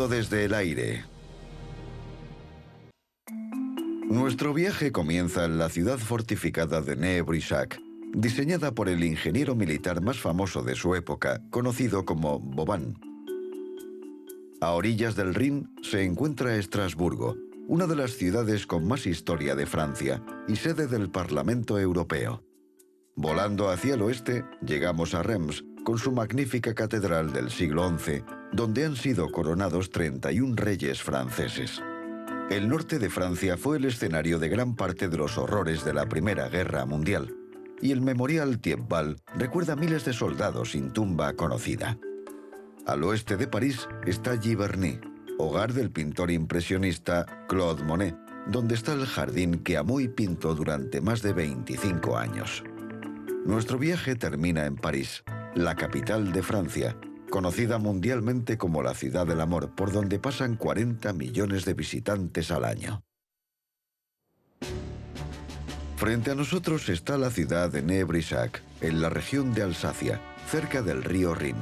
Todo desde el aire. Nuestro viaje comienza en la ciudad fortificada de Nez-Brissac, diseñada por el ingeniero militar más famoso de su época, conocido como Vauban. A orillas del Rin se encuentra Estrasburgo, una de las ciudades con más historia de Francia y sede del Parlamento Europeo. Volando hacia el oeste, llegamos a Reims, con su magnífica catedral del siglo XI, donde han sido coronados 31 reyes franceses. El norte de Francia fue el escenario de gran parte de los horrores de la Primera Guerra Mundial, y el Memorial Thiepval recuerda a miles de soldados sin tumba conocida. Al oeste de París está Giverny, hogar del pintor impresionista Claude Monet, donde está el jardín que amó y pintó durante más de 25 años. Nuestro viaje termina en París, la capital de Francia, conocida mundialmente como la ciudad del amor, por donde pasan 40 millones de visitantes al año. Frente a nosotros está la ciudad de Nez-Brissac, en la región de Alsacia, cerca del río Rin.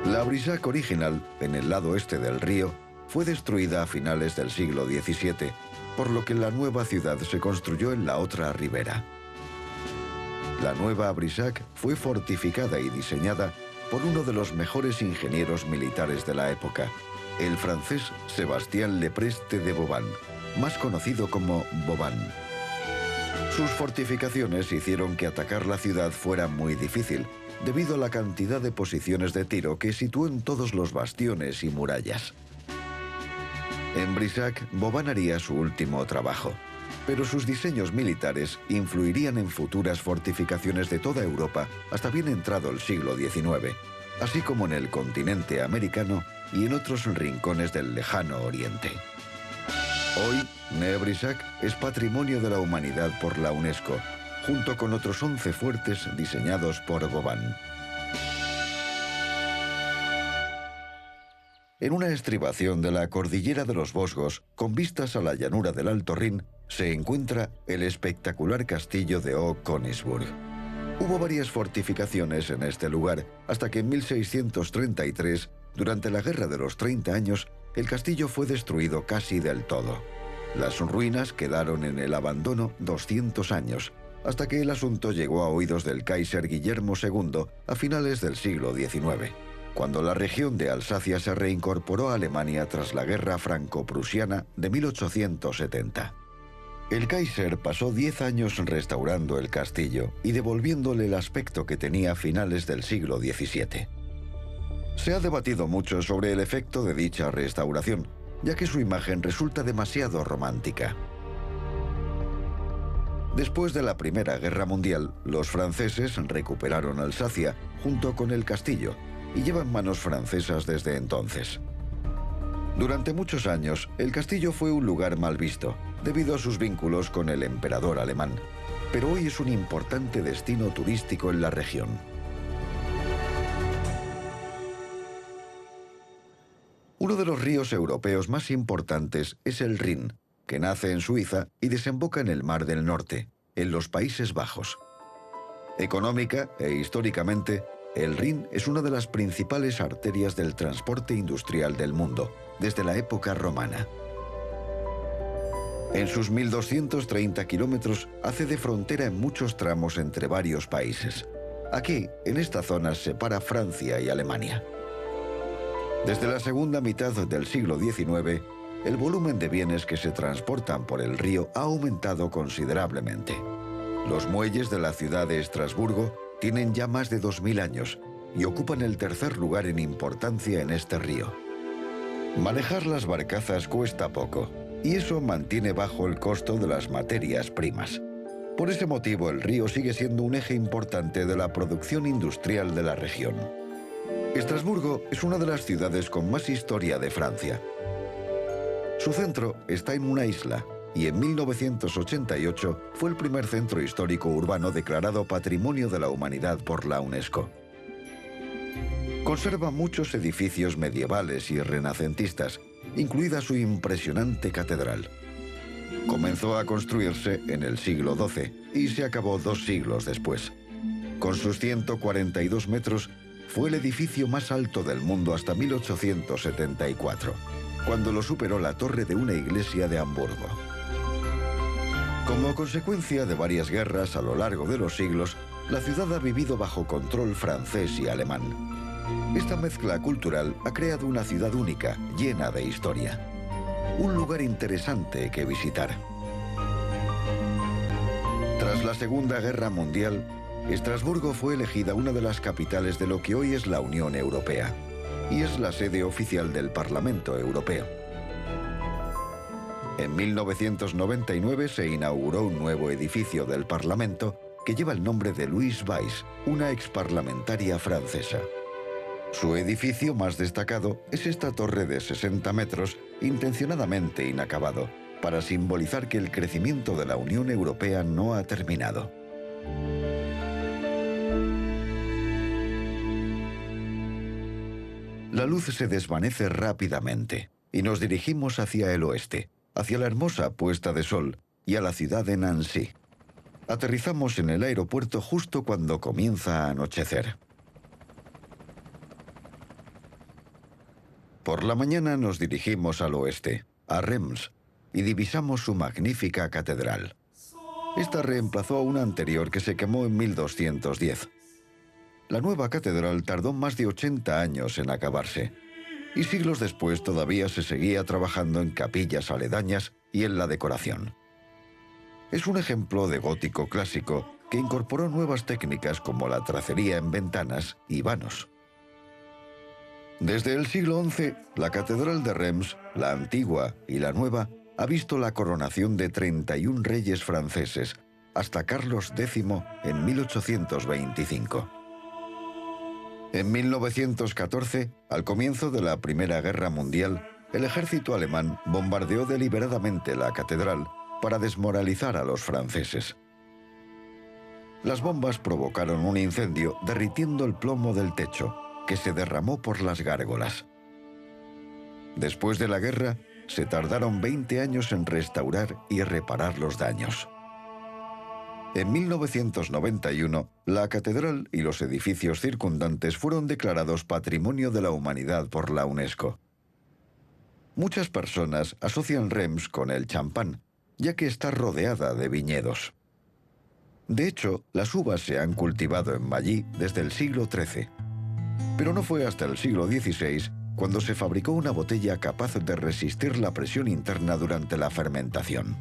La Brissac original, en el lado este del río, fue destruida a finales del siglo XVII, por lo que la nueva ciudad se construyó en la otra ribera. La nueva Brissac fue fortificada y diseñada por uno de los mejores ingenieros militares de la época, el francés Sébastien Lepreste de Vauban, más conocido como Vauban. Sus fortificaciones hicieron que atacar la ciudad fuera muy difícil, debido a la cantidad de posiciones de tiro que situó en todos los bastiones y murallas. En Brissac, Vauban haría su último trabajo, pero sus diseños militares influirían en futuras fortificaciones de toda Europa hasta bien entrado el siglo XIX, así como en el continente americano y en otros rincones del lejano oriente. Hoy, Nez-Brissac es Patrimonio de la Humanidad por la UNESCO, junto con otros 11 fuertes diseñados por Vauban. En una estribación de la cordillera de los Vosgos, con vistas a la llanura del Alto Rin, se encuentra el espectacular castillo de Haut-Königsbourg. Hubo varias fortificaciones en este lugar, hasta que en 1633, durante la Guerra de los 30 años, el castillo fue destruido casi del todo. Las ruinas quedaron en el abandono 200 años, hasta que el asunto llegó a oídos del Kaiser Guillermo II a finales del siglo XIX, cuando la región de Alsacia se reincorporó a Alemania tras la Guerra Franco-Prusiana de 1870. El Kaiser pasó 10 años restaurando el castillo y devolviéndole el aspecto que tenía a finales del siglo XVII. Se ha debatido mucho sobre el efecto de dicha restauración, ya que su imagen resulta demasiado romántica. Después de la Primera Guerra Mundial, los franceses recuperaron Alsacia junto con el castillo y llevan manos francesas desde entonces. Durante muchos años, el castillo fue un lugar mal visto, debido a sus vínculos con el emperador alemán, pero hoy es un importante destino turístico en la región. Uno de los ríos europeos más importantes es el Rin, que nace en Suiza y desemboca en el Mar del Norte, en los Países Bajos. Económica e históricamente, el Rin es una de las principales arterias del transporte industrial del mundo, desde la época romana. En sus 1.230 kilómetros hace de frontera en muchos tramos entre varios países. Aquí, en esta zona, separa Francia y Alemania. Desde la segunda mitad del siglo XIX, el volumen de bienes que se transportan por el río ha aumentado considerablemente. Los muelles de la ciudad de Estrasburgo tienen ya más de 2000 años y ocupan el tercer lugar en importancia en este río. Manejar las barcazas cuesta poco, y eso mantiene bajo el costo de las materias primas. Por ese motivo, el río sigue siendo un eje importante de la producción industrial de la región. Estrasburgo es una de las ciudades con más historia de Francia. Su centro está en una isla, y en 1988 fue el primer centro histórico urbano declarado Patrimonio de la Humanidad por la UNESCO. Conserva muchos edificios medievales y renacentistas, incluida su impresionante catedral. Comenzó a construirse en el siglo XII y se acabó 2 siglos después. Con sus 142 metros, fue el edificio más alto del mundo hasta 1874, cuando lo superó la torre de una iglesia de Hamburgo. Como consecuencia de varias guerras a lo largo de los siglos, la ciudad ha vivido bajo control francés y alemán. Esta mezcla cultural ha creado una ciudad única, llena de historia. Un lugar interesante que visitar. Tras la Segunda Guerra Mundial, Estrasburgo fue elegida una de las capitales de lo que hoy es la Unión Europea, y es la sede oficial del Parlamento Europeo. En 1999 se inauguró un nuevo edificio del Parlamento que lleva el nombre de Louise Weiss, una exparlamentaria francesa. Su edificio más destacado es esta torre de 60 metros, intencionadamente inacabado, para simbolizar que el crecimiento de la Unión Europea no ha terminado. La luz se desvanece rápidamente y nos dirigimos hacia el oeste, hacia la hermosa puesta de sol y a la ciudad de Nancy. Aterrizamos en el aeropuerto justo cuando comienza a anochecer. Por la mañana nos dirigimos al oeste, a Reims, y divisamos su magnífica catedral. Esta reemplazó a una anterior que se quemó en 1210. La nueva catedral tardó más de 80 años en acabarse, y siglos después todavía se seguía trabajando en capillas aledañas y en la decoración. Es un ejemplo de gótico clásico que incorporó nuevas técnicas como la tracería en ventanas y vanos. Desde el siglo XI, la Catedral de Reims, la antigua y la nueva, ha visto la coronación de 31 reyes franceses, hasta Carlos X en 1825. En 1914, al comienzo de la Primera Guerra Mundial, el ejército alemán bombardeó deliberadamente la catedral para desmoralizar a los franceses. Las bombas provocaron un incendio derritiendo el plomo del techo, que se derramó por las gárgolas. Después de la guerra, se tardaron 20 años en restaurar y reparar los daños. En 1991, la catedral y los edificios circundantes fueron declarados Patrimonio de la Humanidad por la UNESCO. Muchas personas asocian Reims con el champán, ya que está rodeada de viñedos. De hecho, las uvas se han cultivado en Mallí desde el siglo XIII. Pero no fue hasta el siglo XVI cuando se fabricó una botella capaz de resistir la presión interna durante la fermentación.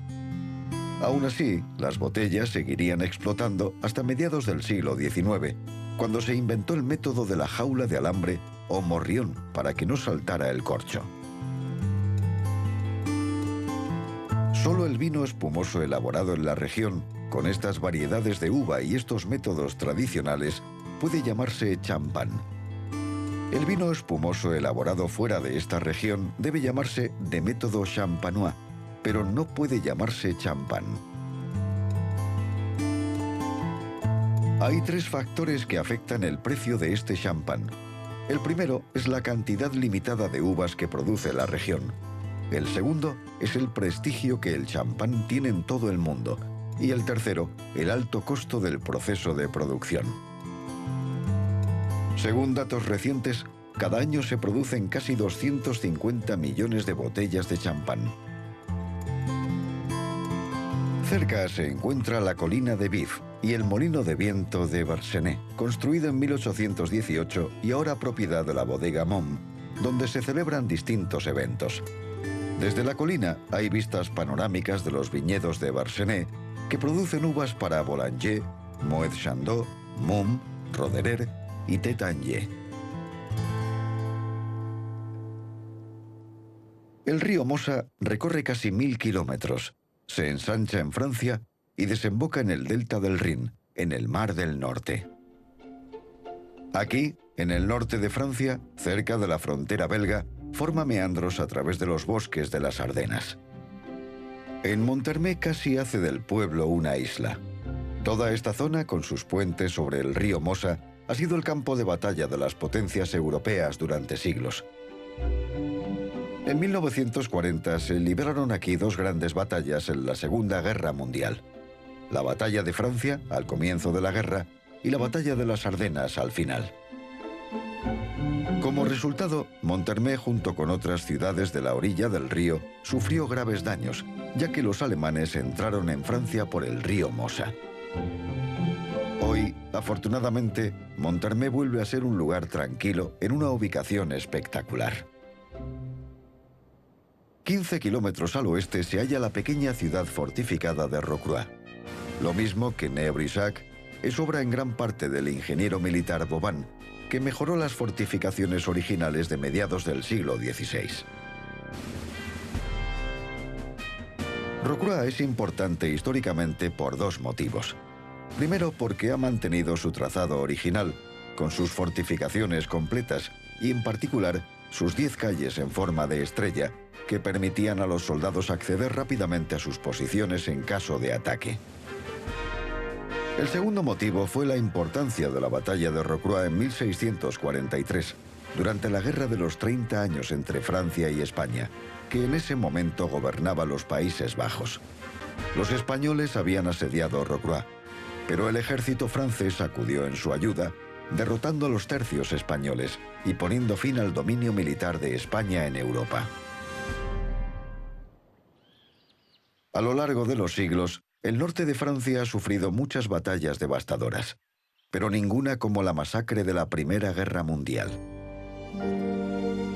Aún así, las botellas seguirían explotando hasta mediados del siglo XIX, cuando se inventó el método de la jaula de alambre o morrión para que no saltara el corcho. Solo el vino espumoso elaborado en la región, con estas variedades de uva y estos métodos tradicionales, puede llamarse champán. El vino espumoso elaborado fuera de esta región debe llamarse de método champenois, pero no puede llamarse champán. Hay 3 factores que afectan el precio de este champán. El primero es la cantidad limitada de uvas que produce la región. El segundo es el prestigio que el champán tiene en todo el mundo. Y el tercero, el alto costo del proceso de producción. Según datos recientes, cada año se producen casi 250 millones de botellas de champán. Cerca se encuentra la colina de Vif y el molino de viento de Versenay, construido en 1818 y ahora propiedad de la bodega Mom, donde se celebran distintos eventos. Desde la colina hay vistas panorámicas de los viñedos de Versenay, que producen uvas para Boulanger, Moet Chandon, Mumm, Roederer y Tétanier. El río Mosa recorre casi 1000 kilómetros, se ensancha en Francia y desemboca en el delta del Rin, en el Mar del Norte. Aquí, en el norte de Francia, cerca de la frontera belga, forma meandros a través de los bosques de las Ardenas. En Monthermé casi hace del pueblo una isla. Toda esta zona, con sus puentes sobre el río Mosa, ha sido el campo de batalla de las potencias europeas durante siglos. En 1940 se libraron aquí 2 grandes batallas en la Segunda Guerra Mundial. La Batalla de Francia, al comienzo de la guerra, y la Batalla de las Ardenas, al final. Como resultado, Monthermé, junto con otras ciudades de la orilla del río, sufrió graves daños, ya que los alemanes entraron en Francia por el río Mosa. Hoy, afortunadamente, Monthermé vuelve a ser un lugar tranquilo en una ubicación espectacular. 15 kilómetros al oeste se halla la pequeña ciudad fortificada de Rocroi. Lo mismo que Nez-Brissac, es obra en gran parte del ingeniero militar Vauban, que mejoró las fortificaciones originales de mediados del siglo XVI. Rocroi es importante históricamente por dos motivos. Primero, porque ha mantenido su trazado original, con sus fortificaciones completas y, en particular, sus 10 calles en forma de estrella, que permitían a los soldados acceder rápidamente a sus posiciones en caso de ataque. El segundo motivo fue la importancia de la batalla de Rocroi en 1643, durante la Guerra de los 30 años entre Francia y España, que en ese momento gobernaba los Países Bajos. Los españoles habían asediado Rocroi, pero el ejército francés acudió en su ayuda, derrotando a los tercios españoles y poniendo fin al dominio militar de España en Europa. A lo largo de los siglos, el norte de Francia ha sufrido muchas batallas devastadoras, pero ninguna como la masacre de la Primera Guerra Mundial.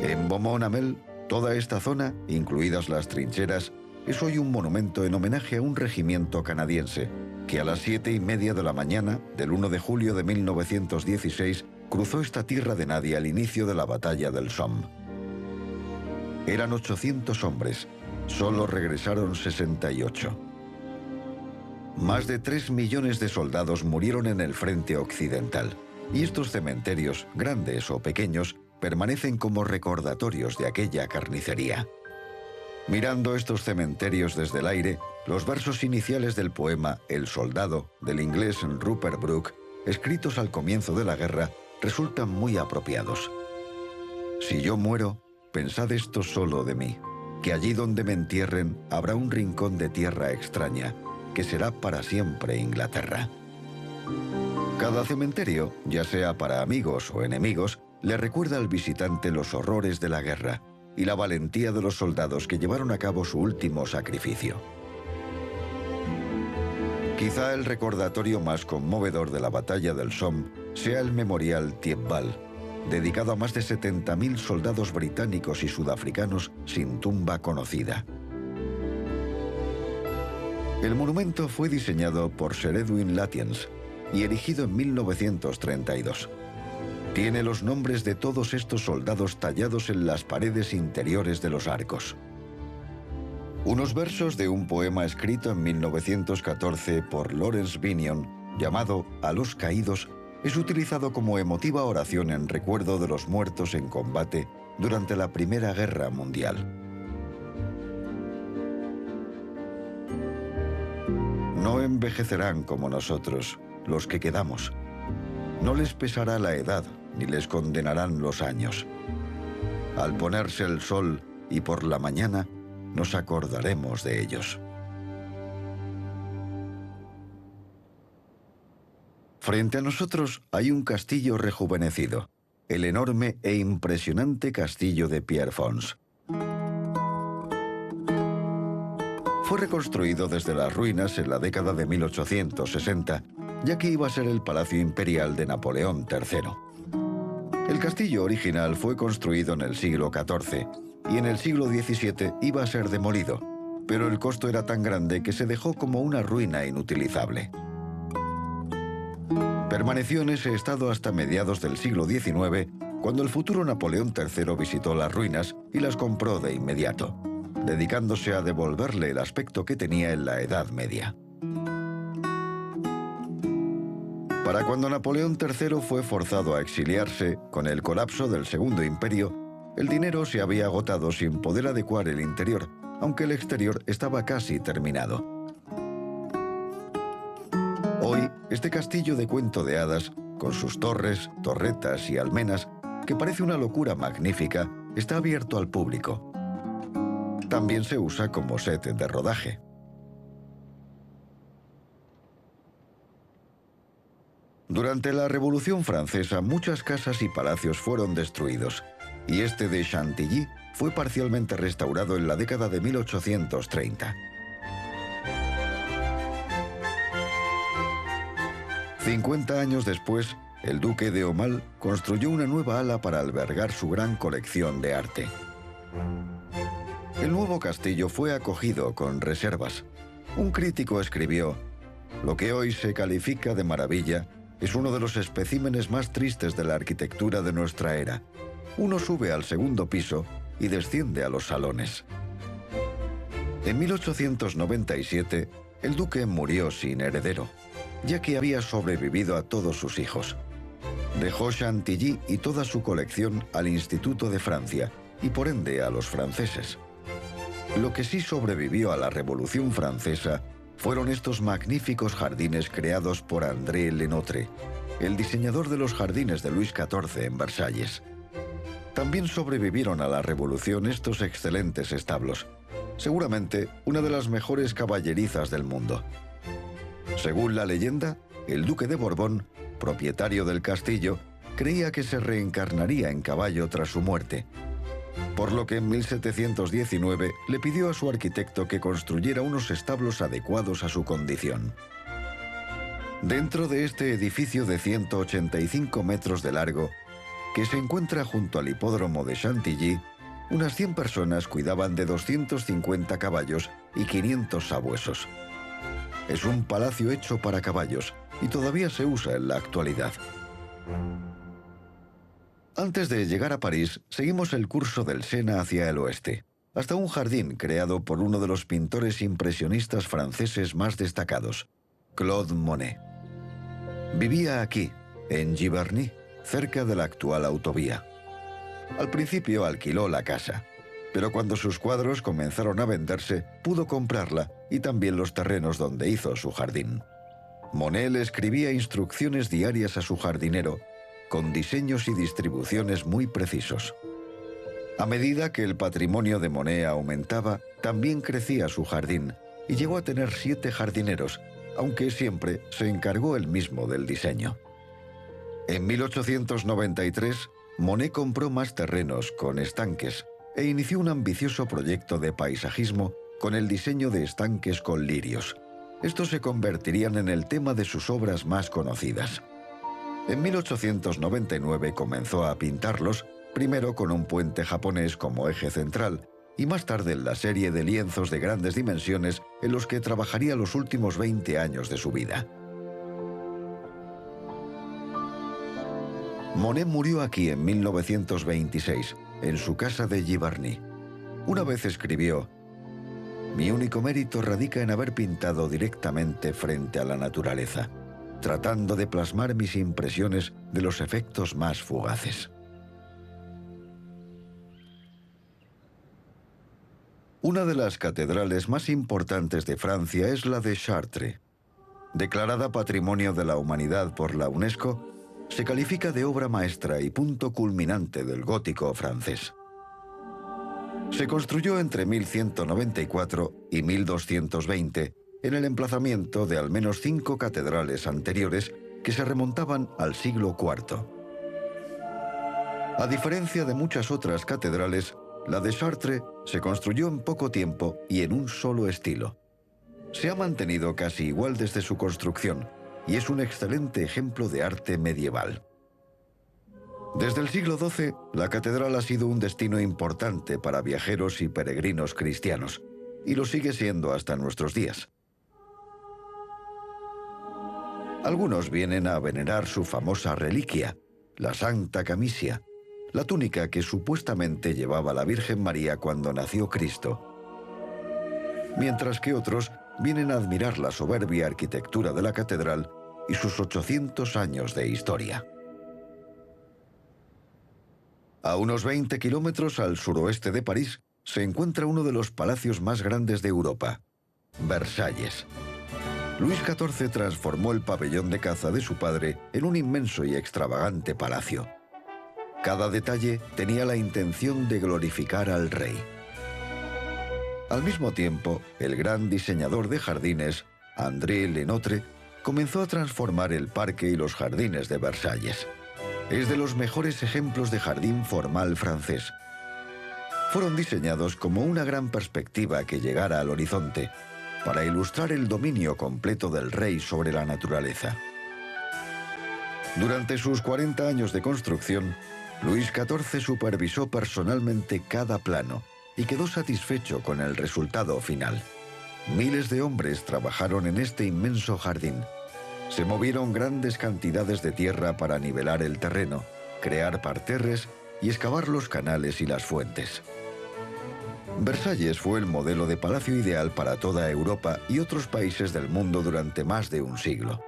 En Beaumont-Hamel, toda esta zona, incluidas las trincheras, es hoy un monumento en homenaje a un regimiento canadiense que a las 7:30 de la mañana del 1 de julio de 1916 cruzó esta tierra de nadie al inicio de la batalla del Somme. Eran 800 hombres, solo regresaron 68. Más de 3 millones de soldados murieron en el frente occidental, y estos cementerios, grandes o pequeños, permanecen como recordatorios de aquella carnicería. Mirando estos cementerios desde el aire, los versos iniciales del poema El soldado, del inglés Rupert Brooke, escritos al comienzo de la guerra, resultan muy apropiados. Si yo muero, pensad esto solo de mí, que allí donde me entierren habrá un rincón de tierra extraña, que será para siempre Inglaterra. Cada cementerio, ya sea para amigos o enemigos, le recuerda al visitante los horrores de la guerra y la valentía de los soldados que llevaron a cabo su último sacrificio. Quizá el recordatorio más conmovedor de la batalla del Somme sea el memorial Thiepval, dedicado a más de 70.000 soldados británicos y sudafricanos sin tumba conocida. El monumento fue diseñado por Sir Edwin Lutyens y erigido en 1932. Tiene los nombres de todos estos soldados tallados en las paredes interiores de los arcos. Unos versos de un poema escrito en 1914 por Lawrence Binion, llamado A los caídos, es utilizado como emotiva oración en recuerdo de los muertos en combate durante la Primera Guerra Mundial. No envejecerán como nosotros, los que quedamos. No les pesará la edad, ni les condenarán los años. Al ponerse el sol y por la mañana, nos acordaremos de ellos. Frente a nosotros hay un castillo rejuvenecido, el enorme e impresionante castillo de Pierrefonds. Fue reconstruido desde las ruinas en la década de 1860, ya que iba a ser el palacio imperial de Napoleón III. El castillo original fue construido en el siglo XIV y en el siglo XVII iba a ser demolido, pero el costo era tan grande que se dejó como una ruina inutilizable. Permaneció en ese estado hasta mediados del siglo XIX, cuando el futuro Napoleón III visitó las ruinas y las compró de inmediato, dedicándose a devolverle el aspecto que tenía en la Edad Media. Para cuando Napoleón III fue forzado a exiliarse, con el colapso del Segundo Imperio, el dinero se había agotado sin poder adecuar el interior, aunque el exterior estaba casi terminado. Hoy, este castillo de cuento de hadas, con sus torres, torretas y almenas, que parece una locura magnífica, está abierto al público. También se usa como set de rodaje. Durante la Revolución Francesa, muchas casas y palacios fueron destruidos, y este de Chantilly fue parcialmente restaurado en la década de 1830. 50 años después, el duque de Aumale construyó una nueva ala para albergar su gran colección de arte. El nuevo castillo fue acogido con reservas. Un crítico escribió: «Lo que hoy se califica de maravilla es uno de los especímenes más tristes de la arquitectura de nuestra era. Uno sube al segundo piso y desciende a los salones». En 1897, el duque murió sin heredero, ya que había sobrevivido a todos sus hijos. Dejó Chantilly y toda su colección al Instituto de Francia, y por ende a los franceses. Lo que sí sobrevivió a la Revolución Francesa fueron estos magníficos jardines creados por André Le Nôtre, el diseñador de los jardines de Luis XIV en Versalles. También sobrevivieron a la Revolución estos excelentes establos, seguramente una de las mejores caballerizas del mundo. Según la leyenda, el duque de Borbón, propietario del castillo, creía que se reencarnaría en caballo tras su muerte, por lo que en 1719 le pidió a su arquitecto que construyera unos establos adecuados a su condición. Dentro de este edificio de 185 metros de largo, que se encuentra junto al hipódromo de Chantilly, unas 100 personas cuidaban de 250 caballos y 500 sabuesos. Es un palacio hecho para caballos y todavía se usa en la actualidad. Antes de llegar a París, seguimos el curso del Sena hacia el oeste, hasta un jardín creado por uno de los pintores impresionistas franceses más destacados, Claude Monet. Vivía aquí, en Giverny, cerca de la actual autovía. Al principio alquiló la casa, pero cuando sus cuadros comenzaron a venderse, pudo comprarla y también los terrenos donde hizo su jardín. Monet le escribía instrucciones diarias a su jardinero, con diseños y distribuciones muy precisos. A medida que el patrimonio de Monet aumentaba, también crecía su jardín y llegó a tener 7 jardineros, aunque siempre se encargó él mismo del diseño. En 1893, Monet compró más terrenos con estanques e inició un ambicioso proyecto de paisajismo con el diseño de estanques con lirios. Estos se convertirían en el tema de sus obras más conocidas. En 1899 comenzó a pintarlos, primero con un puente japonés como eje central, y más tarde en la serie de lienzos de grandes dimensiones en los que trabajaría los últimos 20 años de su vida. Monet murió aquí en 1926, en su casa de Giverny. Una vez escribió: «Mi único mérito radica en haber pintado directamente frente a la naturaleza, tratando de plasmar mis impresiones de los efectos más fugaces». Una de las catedrales más importantes de Francia es la de Chartres. Declarada Patrimonio de la Humanidad por la UNESCO, se califica de obra maestra y punto culminante del gótico francés. Se construyó entre 1194 y 1220 en el emplazamiento de al menos 5 catedrales anteriores que se remontaban al siglo IV. A diferencia de muchas otras catedrales, la de Chartres se construyó en poco tiempo y en un solo estilo. Se ha mantenido casi igual desde su construcción y es un excelente ejemplo de arte medieval. Desde el siglo XII, la catedral ha sido un destino importante para viajeros y peregrinos cristianos, y lo sigue siendo hasta nuestros días. Algunos vienen a venerar su famosa reliquia, la Santa Camisia, la túnica que supuestamente llevaba la Virgen María cuando nació Cristo, mientras que otros vienen a admirar la soberbia arquitectura de la catedral y sus 800 años de historia. A unos 20 kilómetros al suroeste de París se encuentra uno de los palacios más grandes de Europa, Versalles. Luis XIV transformó el pabellón de caza de su padre en un inmenso y extravagante palacio. Cada detalle tenía la intención de glorificar al rey. Al mismo tiempo, el gran diseñador de jardines, André Le Nôtre, comenzó a transformar el parque y los jardines de Versalles. Es de los mejores ejemplos de jardín formal francés. Fueron diseñados como una gran perspectiva que llegara al horizonte, para ilustrar el dominio completo del rey sobre la naturaleza. Durante sus 40 años de construcción, Luis XIV supervisó personalmente cada plano y quedó satisfecho con el resultado final. Miles de hombres trabajaron en este inmenso jardín. Se movieron grandes cantidades de tierra para nivelar el terreno, crear parterres y excavar los canales y las fuentes. Versalles fue el modelo de palacio ideal para toda Europa y otros países del mundo durante más de un siglo.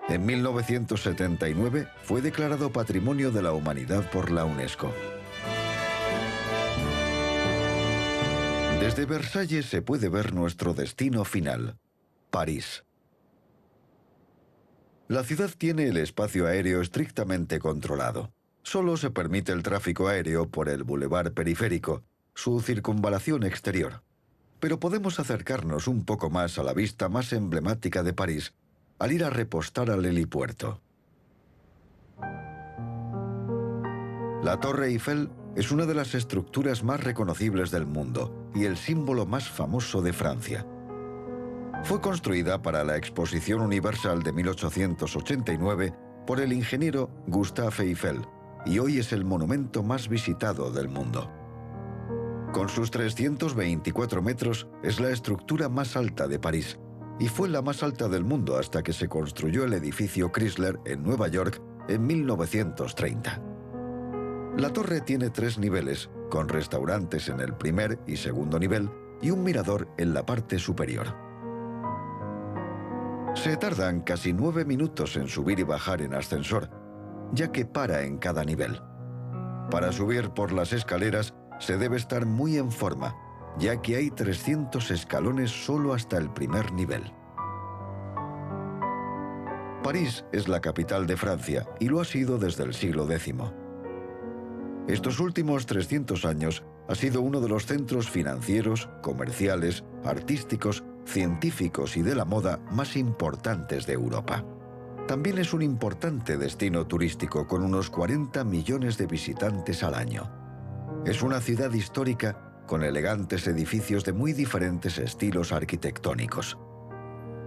En 1979 fue declarado Patrimonio de la Humanidad por la UNESCO. Desde Versalles se puede ver nuestro destino final, París. La ciudad tiene el espacio aéreo estrictamente controlado. Solo se permite el tráfico aéreo por el Boulevard Periférico, su circunvalación exterior. Pero podemos acercarnos un poco más a la vista más emblemática de París al ir a repostar al helipuerto. La Torre Eiffel es una de las estructuras más reconocibles del mundo y el símbolo más famoso de Francia. Fue construida para la Exposición Universal de 1889 por el ingeniero Gustave Eiffel y hoy es el monumento más visitado del mundo. Con sus 324 metros es la estructura más alta de París y fue la más alta del mundo hasta que se construyó el edificio Chrysler en Nueva York en 1930. La torre tiene 3 niveles, con restaurantes en el primer y segundo nivel y un mirador en la parte superior. Se tardan casi 9 minutos en subir y bajar en ascensor, ya que para en cada nivel. Para subir por las escaleras se debe estar muy en forma, ya que hay 300 escalones solo hasta el primer nivel. París es la capital de Francia y lo ha sido desde el siglo X. Estos últimos 300 años ha sido uno de los centros financieros, comerciales, artísticos, científicos y de la moda más importantes de Europa. También es un importante destino turístico con unos 40 millones de visitantes al año. Es una ciudad histórica con elegantes edificios de muy diferentes estilos arquitectónicos.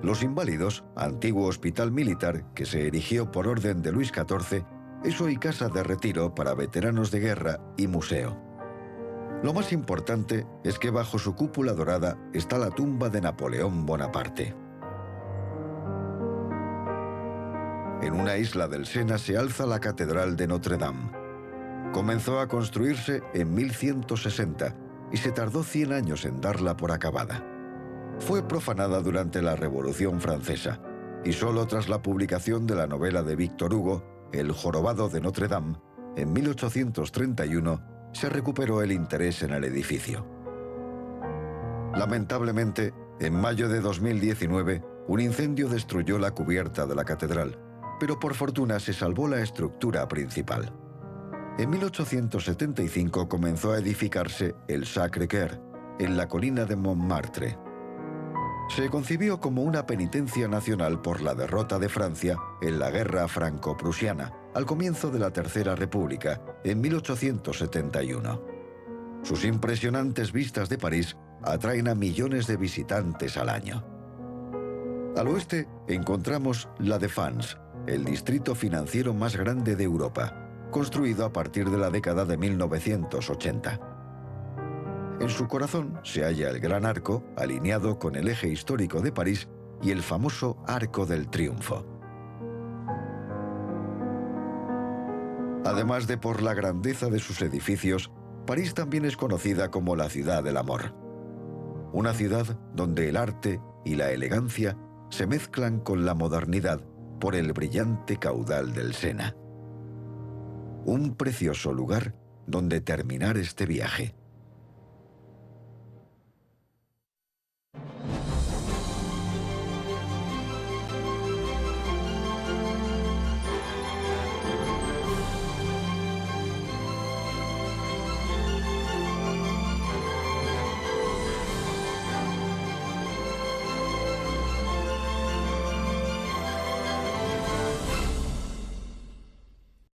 Los Inválidos, antiguo hospital militar que se erigió por orden de Luis XIV, es hoy casa de retiro para veteranos de guerra y museo. Lo más importante es que bajo su cúpula dorada está la tumba de Napoleón Bonaparte. En una isla del Sena se alza la Catedral de Notre Dame. Comenzó a construirse en 1160 y se tardó 100 años en darla por acabada. Fue profanada durante la Revolución Francesa y solo tras la publicación de la novela de Víctor Hugo, El jorobado de Notre Dame, en 1831, se recuperó el interés en el edificio. Lamentablemente, en mayo de 2019, un incendio destruyó la cubierta de la catedral, pero por fortuna se salvó la estructura principal. En 1875 comenzó a edificarse el Sacré-Cœur, en la colina de Montmartre. Se concibió como una penitencia nacional por la derrota de Francia en la Guerra Franco-Prusiana, al comienzo de la Tercera República, en 1871. Sus impresionantes vistas de París atraen a millones de visitantes al año. Al oeste encontramos La Défense, el distrito financiero más grande de Europa, construido a partir de la década de 1980. En su corazón se halla el Gran Arco, alineado con el eje histórico de París, y el famoso Arco del Triunfo. Además de por la grandeza de sus edificios, París también es conocida como la ciudad del amor. Una ciudad donde el arte y la elegancia se mezclan con la modernidad por el brillante caudal del Sena. Un precioso lugar donde terminar este viaje.